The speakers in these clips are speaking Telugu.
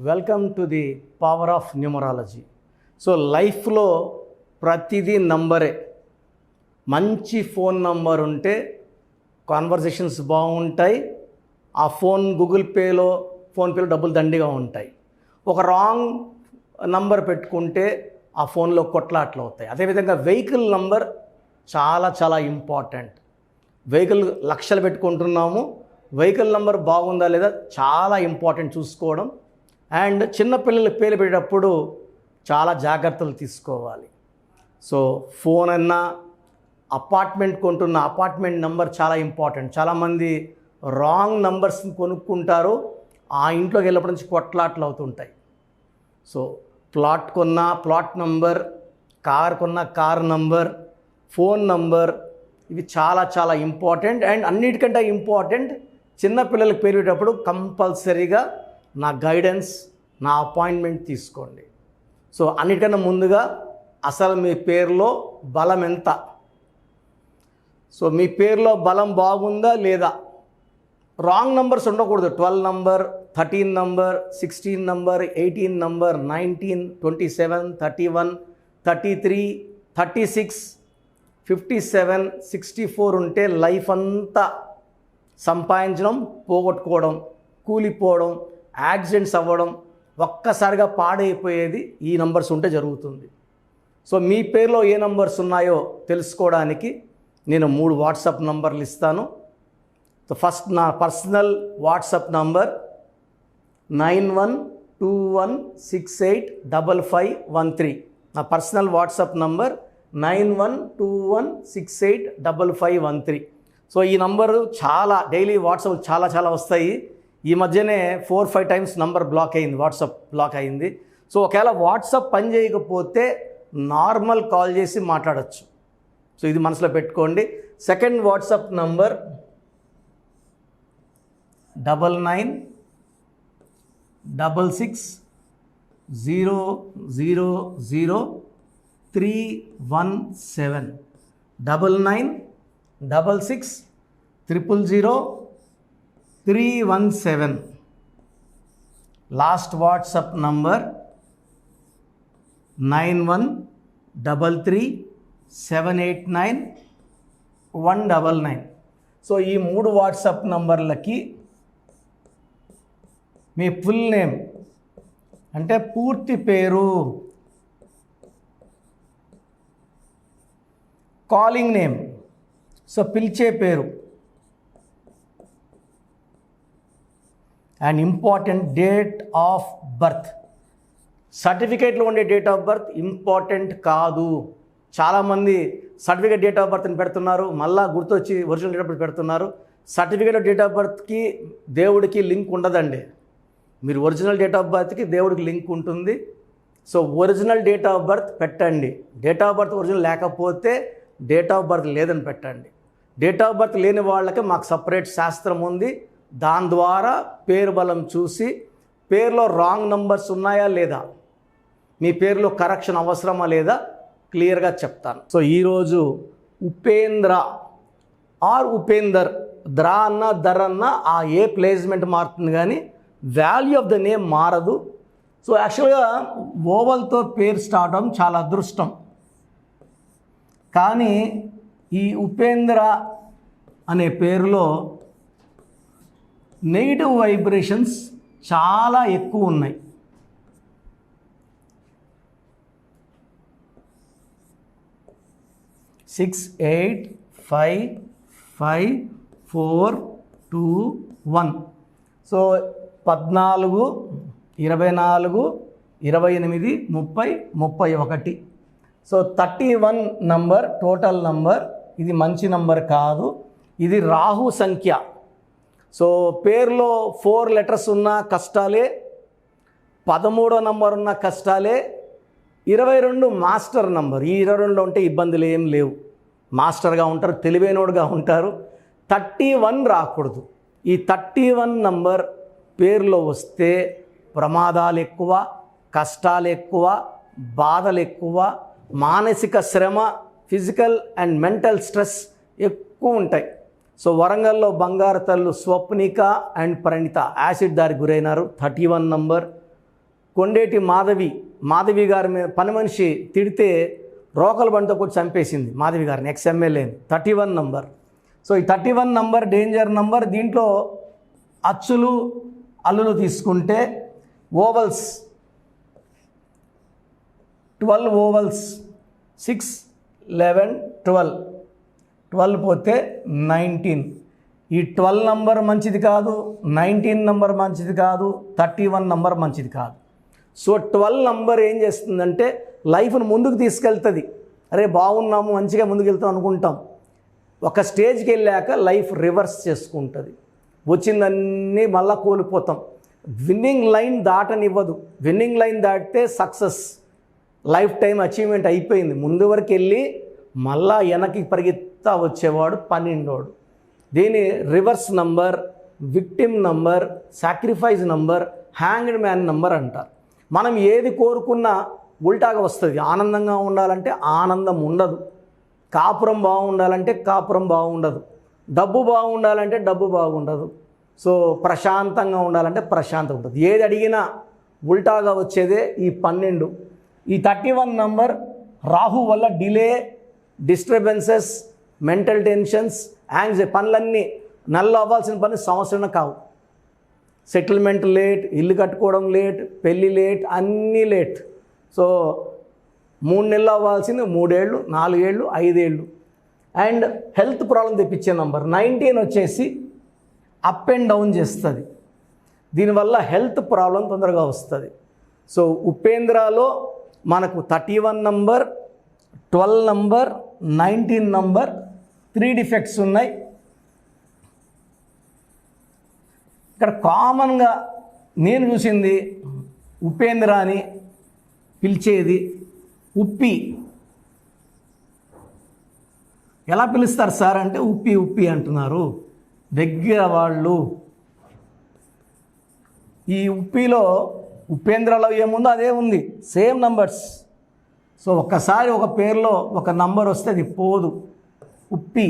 Welcome to the power of numerology. So లైఫ్లో ప్రతిదీ నంబరే. మంచి ఫోన్ నంబర్ ఉంటే కాన్వర్జేషన్స్ బాగుంటాయి. ఆ ఫోన్ గూగుల్ పేలో ఫోన్పేలో డబ్బులు దండిగా ఉంటాయి. ఒక రాంగ్ నంబర్ పెట్టుకుంటే ఆ ఫోన్లో కొట్లాట్లు అవుతాయి. అదేవిధంగా వెహికల్ నంబర్ చాలా చాలా ఇంపార్టెంట్. వెహికల్ లక్షలు పెట్టుకుంటున్నాము, వెహికల్ నంబర్ బాగుందా లేదా చాలా ఇంపార్టెంట్ చూసుకోవడం. అండ్ చిన్నపిల్లలకి పేరు పెట్టేటప్పుడు చాలా జాగ్రత్తలు తీసుకోవాలి. సో ఫోన్ అన్నా అపార్ట్మెంట్ కొంటున్న అపార్ట్మెంట్ నెంబర్ చాలా ఇంపార్టెంట్. చాలామంది రాంగ్ నంబర్స్ని కొనుక్కుంటారు, ఆ ఇంట్లోకి వెళ్ళినప్పటి నుంచి కొట్లాట్లు అవుతుంటాయి. సో ప్లాట్ కొన్న ప్లాట్ నంబర్, కార్ కొన్న కార్ నంబర్, ఫోన్ నంబర్, ఇవి చాలా చాలా ఇంపార్టెంట్. అండ్ అన్నిటికంటే ఇంపార్టెంట్, చిన్నపిల్లలకి పేరు పెట్టేటప్పుడు కంపల్సరీగా నా గైడెన్స్, నా అపాయింట్మెంట్ తీసుకోండి. సో అన్నిటికన్నా ముందుగా అసలు మీ పేరులో బలం ఎంత, సో మీ పేరులో బలం బాగుందా లేదా. రాంగ్ నంబర్స్ ఉండకూడదు. 12 నంబర్, 13 నంబర్, 16 నంబర్, 18 నంబర్, 19, 27, 31, 33, 36, 57, 64 ఉంటే లైఫ్ అంతా సంపాదించడం, పోగొట్టుకోవడం, కూలిపోవడం, యాక్సిడెంట్స్ అవ్వడం, ఒక్కసారిగా పాడైపోయేది ఈ నంబర్స్ ఉంటే జరుగుతుంది. సో మీ పేరులో ఏ నంబర్స్ ఉన్నాయో తెలుసుకోవడానికి నేను 3 వాట్సాప్ నంబర్లు ఇస్తాను. సో ఫస్ట్ నా పర్సనల్ వాట్సాప్ నంబర్ 9121685513. నా పర్సనల్ వాట్సాప్ నంబర్ 9121685513. సో ఈ నంబరు చాలా డైలీ వాట్సాప్ చాలా చాలా వస్తాయి. ఈ మధ్యనే 4-5 టైమ్స్ నంబర్ బ్లాక్ అయింది, వాట్సాప్ బ్లాక్ అయింది. సో ఒకవేళ వాట్సాప్ పని చేయకపోతే నార్మల్ కాల్ చేసి మాట్లాడచ్చు. సో ఇది మనసులో పెట్టుకోండి. Second WhatsApp number 9966000317. 9966000317. Last WhatsApp number 9133789199. So ఈ 3 వాట్సాప్ నంబర్లకి మీ ఫుల్ నేమ్ అంటే పూర్తి పేరు, కాలింగ్ నేమ్, సో పిలిచే పేరు, and important date of birth. సర్టిఫికేట్లో ఉండే డేట్ ఆఫ్ బర్త్ ఇంపార్టెంట్ కాదు. చాలామంది సర్టిఫికేట్ డేట్ ఆఫ్ బర్త్ని పెడుతున్నారు, మళ్ళీ గుర్తొచ్చి ఒరిజినల్ డేట్ ఆఫ్ బర్త్ పెడుతున్నారు. సర్టిఫికేట్ డేట్ ఆఫ్ బర్త్కి దేవుడికి లింక్ ఉండదండి. మీరు ఒరిజినల్ డేట్ ఆఫ్ బర్త్కి దేవుడికి లింక్ ఉంటుంది. So original date of birth పెట్టండి. డేట్ ఆఫ్ బర్త్ ఒరిజినల్ లేకపోతే డేట్ ఆఫ్ బర్త్ లేదని పెట్టండి. డేట్ ఆఫ్ బర్త్ లేని వాళ్ళకి మాకు సపరేట్ శాస్త్రం ఉంది. దాని ద్వారా పేరు బలం చూసి పేరులో రాంగ్ నంబర్స్ ఉన్నాయా లేదా, మీ పేరులో కరెక్షన్ అవసరమా లేదా క్లియర్గా చెప్తాను. సో ఈరోజు ఉపేంద్ర ఆర్ ఉపేందర్, ద్రా అన్న దర్ అన్న ఆ ఏ ప్లేస్మెంట్ మారుతుంది కానీ వాల్యూ ఆఫ్ ద నేమ్ మారదు. సో యాక్చువల్గా ఓవల్తో పేరు స్టార్ట్ అవ్వడం చాలా అదృష్టం. కానీ ఈ ఉపేంద్ర అనే పేరులో నెగిటివ్ వైబ్రేషన్స్ చాలా ఎక్కువ ఉన్నాయి. Six 8 5 5 4 2 1. So 14 24 28 30 31. So 31 number total number. ఇది మంచి నంబర్ కాదు, ఇది రాహు సంఖ్య. సో పేరులో 4 లెటర్స్ ఉన్న కష్టాలే, 13వ నంబర్ ఉన్న కష్టాలే, 22 మాస్టర్ నంబర్. ఈ 22లో ఉంటే ఇబ్బందులు ఏం లేవు, మాస్టర్గా ఉంటారు, తెలివైనోడుగా ఉంటారు. 31 రాకూడదు. ఈ 31 నంబర్ పేరులో వస్తే ప్రమాదాలు ఎక్కువ, కష్టాలు ఎక్కువ, బాధలు ఎక్కువ, మానసిక శ్రమ, ఫిజికల్ అండ్ మెంటల్ స్ట్రెస్ ఎక్కువ ఉంటాయి. సో వరంగల్లో బంగారు తల్లు స్వప్నిక అండ్ ప్రణిత యాసిడ్ దారికి గురైనారు. 31 నంబర్. కొండేటి మాధవి గారి మీద పని మనిషి తిడితే రోకల్ బండితో కొట్టి చంపేసింది మాధవి గారిని, ఎక్స్ఎమ్మెల్యేని. 31 నంబర్. సో ఈ 31 నంబర్ డేంజర్ నంబర్. దీంట్లో అచ్చులు అల్లులు తీసుకుంటే ఓవల్స్ 12 ఓవల్స్ 6 11 12 12 పోతే 19. ఈ 12 నంబర్ మంచిది కాదు, 19 నంబర్ మంచిది కాదు, 31 నంబర్ మంచిది కాదు. సో 12 నంబర్ ఏం చేస్తుందంటే లైఫ్ను ముందుకు తీసుకెళ్తుంది. అరే బాగున్నాము, మంచిగా ముందుకు వెళ్తాం అనుకుంటాం. ఒక స్టేజ్కి వెళ్ళాక లైఫ్ రివర్స్ చేసుకుంటుంది. వచ్చిందన్నీ మళ్ళా కోల్పోతాం. విన్నింగ్ లైన్ దాటనివ్వదు. విన్నింగ్ లైన్ దాటితే సక్సెస్, లైఫ్ టైం అచీవ్మెంట్ అయిపోయింది. ముందు వరకు వెళ్ళి మళ్ళా వెనక్కి పరిగెత్తా వచ్చేవాడు 12. దీని reverse number, victim number, sacrifice number, hanged man number అంటారు. మనం ఏది కోరుకున్నా ఉల్టాగా వస్తుంది. ఆనందంగా ఉండాలంటే ఆనందం ఉండదు, కాపురం బాగుండాలంటే కాపురం బాగుండదు, డబ్బు బాగుండాలంటే డబ్బు బాగుండదు. సో ప్రశాంతంగా ఉండాలంటే ప్రశాంతంగా ఉంటుంది. ఏది అడిగినా ఉల్టాగా వచ్చేదే ఈ 12. ఈ 31 నంబర్ రాహు వల్ల delay, disturbances, mental tensions, anxiety, పనులన్నీ నల్ల అవ్వాల్సిన పని సంవత్సరం కావు. సెటిల్మెంట్ లేట్, ఇల్లు కట్టుకోవడం లేట్, పెళ్ళి లేట్, అన్నీ లేట్. సో 3 నెలలు అవ్వాల్సింది 3 ఏళ్ళు, 4 ఏళ్ళు, 5 ఏళ్ళు. అండ్ హెల్త్ ప్రాబ్లం తెప్పించే నంబర్ 19 వచ్చేసి అప్ అండ్ డౌన్ చేస్తుంది. దీనివల్ల హెల్త్ ప్రాబ్లం తొందరగా వస్తుంది. సో ఉపేంద్రాలో మనకు 31 నంబర్, 12 నంబర్, 19 నంబర్ 3 డిఫెక్ట్స్ ఉన్నాయి. ఇక్కడ కామన్గా నేను చూసింది ఉపేంద్ర అని పిలిచేది ఉప్పి. ఎలా పిలుస్తారు సార్ అంటే ఉప్పి ఉప్పి అంటున్నారు దగ్గర వాళ్ళు. ఈ ఉప్పిలో ఉపేంద్రలో ఏముందో అదే ఉంది, సేమ్ నంబర్స్. సో ఒక్కసారి ఒక పేరులో ఒక నంబర్ వస్తే అది పోదు. ఉప్పి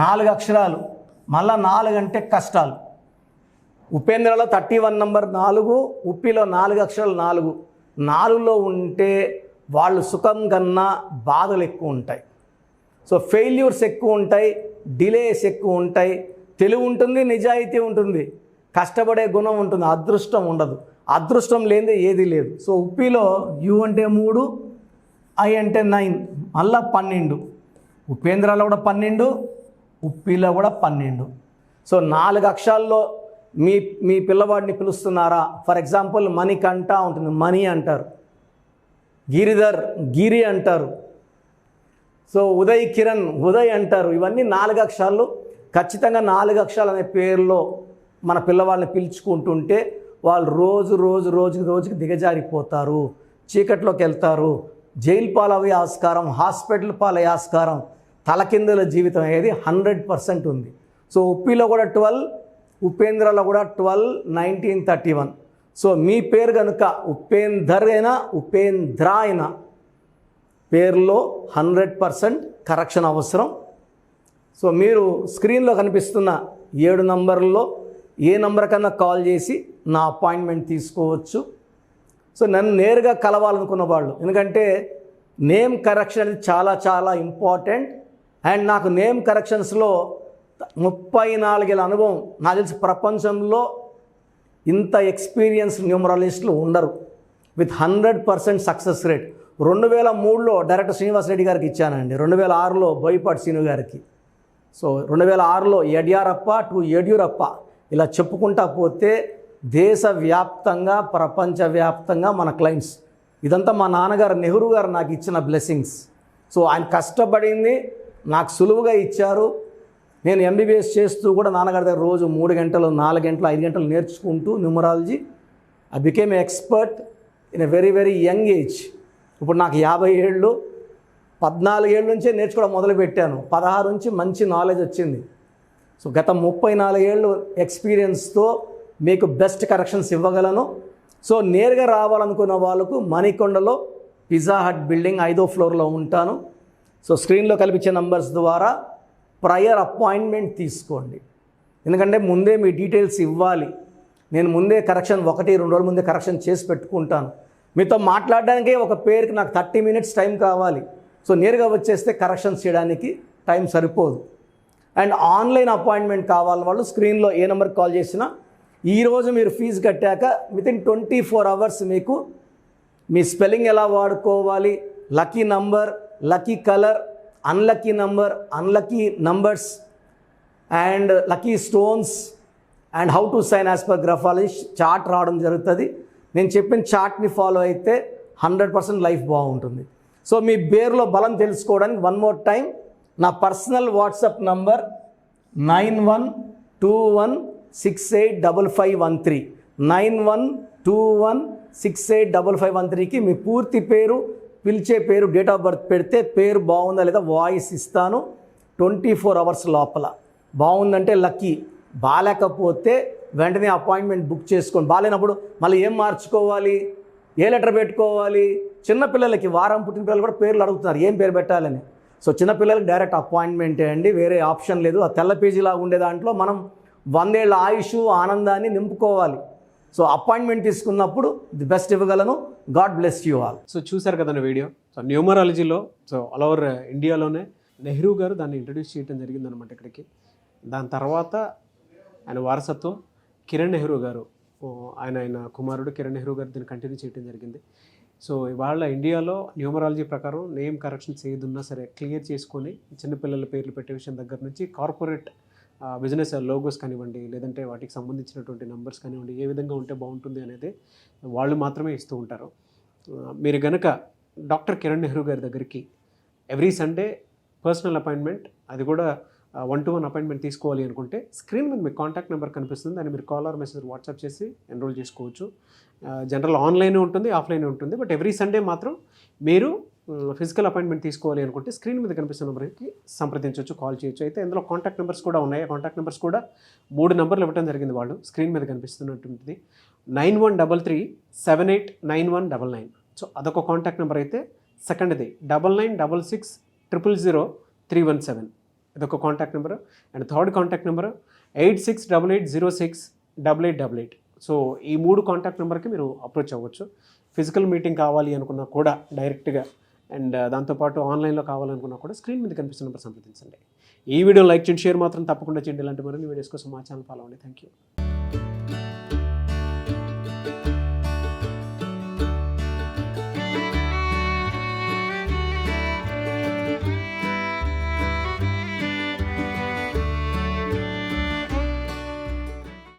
4 అక్షరాలు, మళ్ళా 4 అంటే కష్టాలు. ఉపేంద్రలో 31 నంబర్ 4, ఉప్పిలో 4 అక్షరాలు 4. 4లో ఉంటే వాళ్ళు సుఖం కన్నా బాధలు ఎక్కువ ఉంటాయి. సో ఫెయిల్యూర్స్ ఎక్కువ ఉంటాయి, డిలేస్ ఎక్కువ ఉంటాయి. తెలివి ఉంటుంది, నిజాయితీ ఉంటుంది, కష్టపడే గుణం ఉంటుంది, అదృష్టం ఉండదు. అదృష్టం లేనిదే ఏది లేదు. సో ఉప్పిలో యు అంటే 3, ఐ అంటే 9, మళ్ళా 12. ఉపేంద్రలో కూడా 12, ఉప్పిలో కూడా 12. సో 4 అక్షరాల్లో మీ పిల్లవాడిని పిలుస్తున్నారా? ఫర్ ఎగ్జాంపుల్ మణికంఠ ఉంటుంది, మణి అంటారు. గిరిధర్ గిరి అంటారు. సో ఉదయ్ కిరణ్ ఉదయ్ అంటారు. ఇవన్నీ 4 అక్షరాలు. ఖచ్చితంగా 4 అక్షరాలు అనే పేరులో మన పిల్లవాళ్ళని పిలుచుకుంటుంటే వాళ్ళు రోజుకి దిగజారిపోతారు, చీకట్లోకి వెళ్తారు, జైలు పాలయ్యే ఆస్కారం, హాస్పిటల్ పాలయ్యే ఆస్కారం, తలకిందుల జీవితం అనేది 100% ఉంది. సో ఉప్పిలో కూడా 12, ఉపేంద్రలో కూడా 12, 19, 31. సో మీ పేరు కనుక ఉపేందర్ అయినా ఉపేంద్ర అయినా పేరులో 100% కరెక్షన్ అవసరం. సో మీరు స్క్రీన్లో కనిపిస్తున్న 7 నంబర్లలో ఏ నంబర్ కన్నా కాల్ చేసి నా అపాయింట్మెంట్ తీసుకోవచ్చు. సో నన్ను నేరుగా కలవాలనుకున్న వాళ్ళు, ఎందుకంటే నేమ్ కరెక్షన్ అనేది చాలా చాలా ఇంపార్టెంట్. అండ్ నాకు నేమ్ కరెక్షన్స్లో 34 ఏళ్ళ అనుభవం. నాకు తెలిసి ప్రపంచంలో ఇంత ఎక్స్పీరియన్స్ న్యూమరాలజిస్టులు ఉండరు విత్ 100% సక్సెస్ రేట్. 2003లో డైరెక్టర్ శ్రీనివాస్ రెడ్డి గారికి ఇచ్చానండి, 2006లో బోయపాటి శ్రీను గారికి, సో 2006లో యడ్యూరప్ప టు యడ్యూరప్ప, ఇలా చెప్పుకుంటా పోతే దేశవ్యాప్తంగా ప్రపంచవ్యాప్తంగా మన క్లయింట్స్. ఇదంతా మా నాన్నగారు నెహ్రూ గారు నాకు ఇచ్చిన బ్లెస్సింగ్స్. సో ఆయన కష్టపడింది నాకు సులువుగా ఇచ్చారు. నేను ఎంబీబీఎస్ చేస్తూ కూడా నాన్నగారి దగ్గర రోజు 3 గంటలు 4 గంటలు 5 గంటలు నేర్చుకుంటూ numerology I became expert in a very very young age. ఇప్పుడు నాకు 50 ఏళ్ళు, 14 ఏళ్ళ నుంచే నేర్చుకోవడం మొదలుపెట్టాను. 16 నుంచి మంచి నాలెడ్జ్ వచ్చింది. సో గత 34 ఏళ్ళు ఎక్స్పీరియన్స్తో మీకు బెస్ట్ కరెక్షన్స్ ఇవ్వగలను. సో నేరుగా రావాలనుకున్న వాళ్ళకు మణికొండలో పిజ్జా హట్ బిల్డింగ్ 5వ ఫ్లోర్లో ఉంటాను. సో స్క్రీన్లో కనిపించే నంబర్స్ ద్వారా ప్రయర్ అపాయింట్మెంట్ తీసుకోండి, ఎందుకంటే ముందే మీ డీటెయిల్స్ ఇవ్వాలి. నేను ముందే కరెక్షన్ 1-2 రోజుల ముందే కరెక్షన్ చేసి పెట్టుకుంటాను. మీతో మాట్లాడడానికే ఒక పేరుకి నాకు 30 మినిట్స్ టైం కావాలి. సో నేరుగా వచ్చేస్తే కరెక్షన్స్ చేయడానికి టైం సరిపోదు. అండ్ ఆన్లైన్ అపాయింట్మెంట్ కావాలి వాళ్ళు స్క్రీన్లో ఏ నెంబర్కి కాల్ చేసినా ఈరోజు మీరు ఫీజు కట్టాక వితిన్ 24 అవర్స్ మీకు మీ స్పెల్లింగ్ ఎలా వాడుకోవాలి, lucky number, lucky colour, unlucky number, unlucky numbers and lucky stones and how to sign as per graphology chart రావడం జరుగుతుంది. నేను చెప్పిన చార్ట్ని ఫాలో అయితే 100% లైఫ్ బాగుంటుంది. సో మీ పేరులో బలం తెలుసుకోవడానికి వన్ మోర్ టైం నా పర్సనల్ వాట్సాప్ నంబర్ 9121685513 9121685513కి మీ పూర్తి పేరు, పిలిచే పేరు, డేట్ ఆఫ్ బర్త్ పెడితే పేరు బాగుందా లేదా వాయిస్ ఇస్తాను 24 అవర్స్ లోపల. బాగుందంటే లక్కీ, బాగాలేకపోతే వెంటనే అపాయింట్మెంట్ బుక్ చేసుకోండి. బాగాలేనప్పుడు మళ్ళీ ఏం మార్చుకోవాలి, ఏ లెటర్ పెట్టుకోవాలి. చిన్నపిల్లలకి వారం పుట్టిన పిల్లలు కూడా పేర్లు అడుగుతున్నారు ఏం పేరు పెట్టాలని. సో చిన్నపిల్లలకి డైరెక్ట్ అపాయింట్మెంటే అండి, వేరే ఆప్షన్ లేదు. ఆ తెల్ల పేజీలా ఉండే దాంట్లో మనం 100 ఏళ్ళ ఆయుష్ ఆనందాన్ని నింపుకోవాలి. సో అపాయింట్మెంట్ తీసుకున్నప్పుడు ది బెస్ట్ ఇవ్వగలను. God bless you all. So చూశారు కదండి వీడియో. సో న్యూమరాలజీలో సో ఆల్ ఓవర్ ఇండియాలోనే నెహ్రూ గారు దాన్ని ఇంట్రడ్యూస్ చేయడం జరిగిందనమాట ఇక్కడికి. దాని తర్వాత ఆయన వారసత్వం కిరణ్ నెహ్రూ గారు, ఆయన కుమారుడు కిరణ్ నెహ్రూ గారు దీన్ని కంటిన్యూ చేయడం జరిగింది. సో ఇవాళ ఇండియాలో న్యూమరాలజీ ప్రకారం నేమ్ కరెక్షన్స్ ఏదున్నా సరే క్లియర్ చేసుకొని చిన్నపిల్లల పేర్లు పెట్టే విషయం దగ్గర నుంచి కార్పొరేట్ బిజినెస్ లోగోస్ కానివ్వండి, లేదంటే వాటికి సంబంధించినటువంటి నెంబర్స్ కానివ్వండి, ఏ విధంగా ఉంటే బాగుంటుంది అనేది వాళ్ళు మాత్రమే ఇస్తూ ఉంటారు. మీరు కనుక డాక్టర్ కిరణ్ నెహ్రూ గారి దగ్గరికి ఎవ్రీ సండే పర్సనల్ అపాయింట్మెంట్, అది కూడా 1-to-1 అపాయింట్మెంట్ తీసుకోవాలి అనుకుంటే స్క్రీన్ మీద మీకు కాంటాక్ట్ నెంబర్ కనిపిస్తుంది, దాన్ని మీరు కాల్ ఆర్ మెసేజ్ వాట్సాప్ చేసి ఎన్రోల్ చేసుకోవచ్చు. జనరల్ ఆన్లైన్ ఉంటుంది, ఆఫ్లైన్ ఉంటుంది. బట్ ఎవ్రీ సండే మాత్రం మీరు ఫిజికల్ అపాయింట్మెంట్ తీసుకోవాలి అనుకుంటే స్క్రీన్ మీద కనిపిస్తున్న నెంబర్కి సంప్రదించవచ్చు, కాల్ చేయొచ్చు. అయితే ఇందులో కాంటాక్ట్ నెంబర్స్ కూడా ఉన్నాయి. కాంటాక్ట్ నెంబర్స్ కూడా 3 నెంబర్లు ఇవ్వడం జరిగింది వాళ్ళు. స్క్రీన్ మీద కనిపిస్తున్నటువంటిది 9133789199. సో అదొక కాంటాక్ట్ నెంబర్ అయితే. సెకండ్ది 9966000317, ఇదొక contact number. And third contact number 8688068888. So ఈ 3 కాంటాక్ట్ నెంబర్కి మీరు అప్రోచ్ అవ్వచ్చు. ఫిజికల్ మీటింగ్ కావాలి అనుకున్నా కూడా డైరెక్ట్గా, అండ్ దాంతోపాటు ఆన్లైన్లో కావాలనుకున్నా కూడా స్క్రీన్ మీద కనిపిస్తున్న నెంబర్ సంప్రదించండి. ఈ వీడియో లైక్ చేయండి, షేర్ మాత్రం తప్పకుండా చేయండి. ఇలాంటి మరిన్ని వీడియోస్ కోసం మా ఛానల్ ఫాలో అవ్వండి. Thank you.